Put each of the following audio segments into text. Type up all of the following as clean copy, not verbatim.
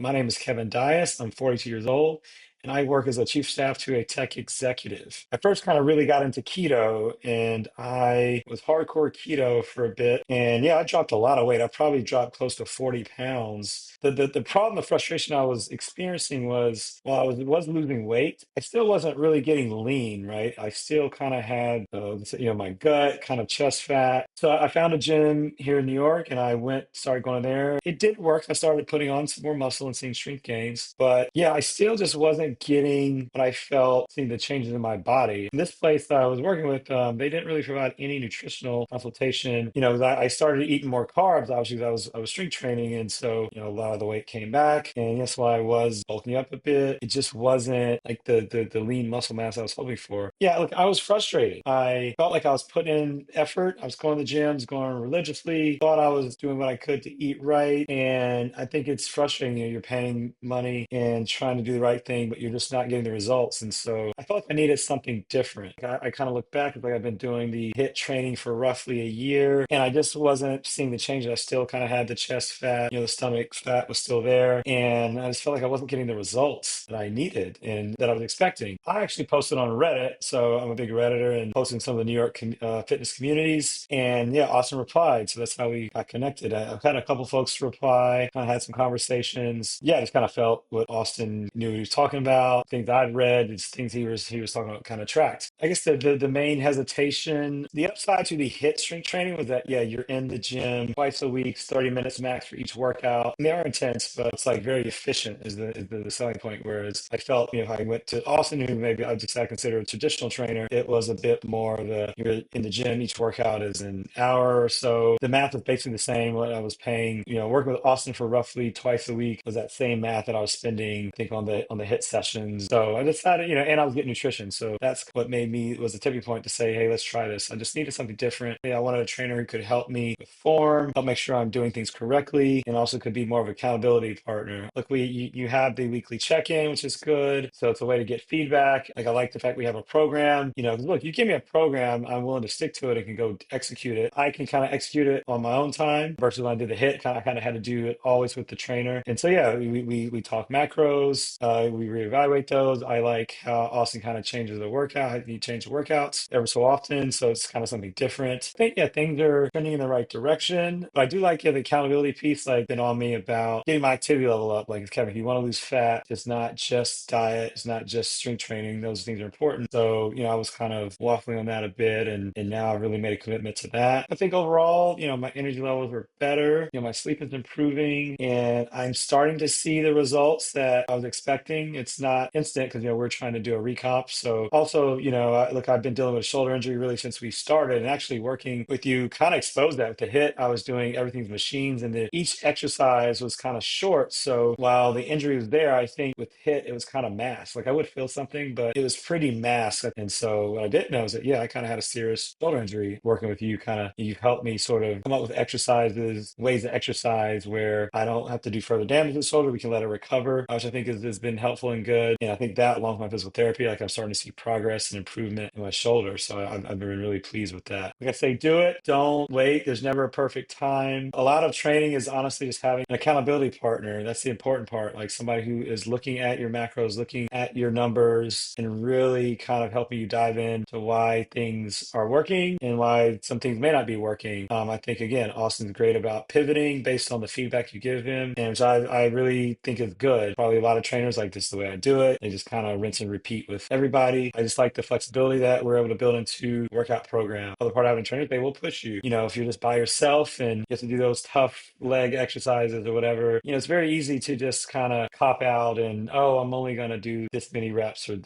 My name is Kevin Dias. I'm 42 years old, and I work as a chief staff to a tech executive. I first kind of really got into keto, and I was hardcore keto for a bit. And yeah, I dropped a lot of weight. I probably dropped close to 40 pounds. The problem, the frustration I was experiencing was while I was losing weight, I still wasn't really getting lean, right? I still kind of had, my gut, kind of chest fat. So I found a gym here in New York, and I started going there. It did work. I started putting on some more muscle and seeing strength gains, but yeah, I still just wasn't getting what I felt, seeing the changes in my body. And this place that I was working with, they didn't really provide any nutritional consultation. I started eating more carbs. Obviously, I was strength training, and so a lot of the weight came back. And yes, while I was bulking up a bit, it just wasn't like the lean muscle mass I was hoping for. Yeah, look, I was frustrated. I felt like I was putting in effort. I was going to the gyms, going religiously, thought I was doing what I could to eat right. And I think it's frustrating. You're paying money and trying to do the right thing, but you're just not getting the results. And so I felt like I needed something different. I kind of look back, it's like I've been doing the HIIT training for roughly a year, and I just wasn't seeing the changes. I still kind of had the chest fat, the stomach fat was still there. And I just felt like I wasn't getting the results that I needed and that I was expecting. I actually posted on Reddit. So I'm a big Redditor and posting some of the New York fitness communities. And yeah, Austin replied. So that's how we got connected. I've had a couple folks reply, kind of had some conversations. Yeah, I just kind of felt what Austin knew what he was talking about, things I'd read, it's things he was talking about kind of tracked. I guess the main hesitation, the upside to the HIIT strength training was that, yeah, you're in the gym twice a week, 30 minutes max for each workout. And they are intense, but it's like very efficient is the selling point. Whereas I felt, if I went to Austin, who maybe I just consider a traditional trainer, it was a bit more you're in the gym, each workout is an hour or so. The math was basically the same. What I was paying, working with Austin for roughly twice a week was that same math that I was spending, I think, on the HIIT sessions. So I decided, and I was getting nutrition. So that's what was a tipping point to say, hey, let's try this. I just needed something different. I wanted a trainer who could help me with form, help make sure I'm doing things correctly, and also could be more of an accountability partner. Look, you have the weekly check-in, which is good. So it's a way to get feedback. Like, I like the fact we have a program. 'Cause look, you give me a program, I'm willing to stick to it and can go execute it. I can kind of execute it on my own time versus when I did the HIIT, I kind of had to do it always with the trainer. And so yeah, we talk macros, we reevaluate those. I like how Austin kind of changes the workout. He changed the workouts ever so often, so it's kind of something different. I think, yeah, things are trending in the right direction. But I do like, yeah, the accountability piece, like, been on me about getting my activity level up. Like, Kevin, if you want to lose fat, it's not just diet, it's not just strength training. Those things are important. So, I was kind of waffling on that a bit, and now I've really made a commitment to that. I think overall, my energy levels are better. My sleep is improving, and I'm starting to see the results that I was expecting. It's not instant because, we're trying to do a recomp. So also, look, I've been dealing with a shoulder injury really since we started, and actually working with you kind of exposed that with the HIIT. I was doing everything's machines, and each exercise was kind of short. So while the injury was there, I think with HIIT, it was kind of masked. Like, I would feel something, but it was pretty masked. And so what I didn't know is that, yeah, I kind of had a serious shoulder injury working with you. You've helped me sort of come up with exercises, ways to exercise where I don't have to do further damage to the shoulder. We can let it recover, which I think has been helpful and good. And I think that, along with my physical therapy, like, I'm starting to see progress and improvement in my shoulder. So I've been really pleased with that. Like I say, do it. Don't wait. There's never a perfect time. A lot of training is honestly just having an accountability partner. That's the important part. Like, somebody who is looking at your macros, looking at your numbers, and really kind of helping you dive into why things are working and why some things may not be working. I think, again, Austin's great about pivoting based on the feedback you give him, and which I really think is good. Probably a lot of trainers like, this is the way I do it. They just kind of rinse and repeat with everybody. I just like the flexibility that we're able to build into workout program. Other part of having trainers, they will push you. If you're just by yourself and you have to do those tough leg exercises or whatever, it's very easy to just kind of cop out and, oh, I'm only going to do this many reps, or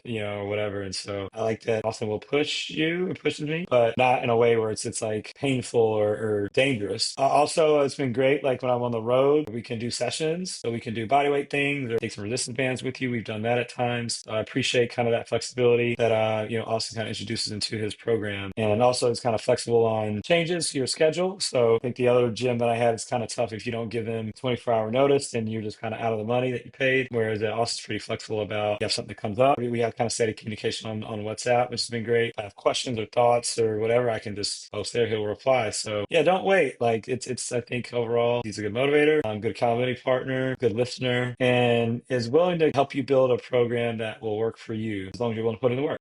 whatever. And so I like that Austin will push you, it pushes me, but not in a way where it's like painful or dangerous. Also, it's been great. Like, when I'm on the road, we can do sessions, so we can do bodyweight things or take some resistance bands with you. We've done that at times. I appreciate kind of that flexibility that Austin kind of introduces into his program. And also it's kind of flexible on changes to your schedule. So I think the other gym that I had is kind of tough. If you don't give them 24-hour notice, then you're just kind of out of the money that you paid. Whereas Austin's pretty flexible about if you have something that comes up. We have kind of steady communication on WhatsApp, which has been great. If I have questions or thoughts or whatever, I can just post there. He'll reply. So yeah, don't wait. Like it's I think overall he's a good motivator, good accountability partner, good listener, and is willing to help you build a program that will work for you as long as you're willing to put in the work.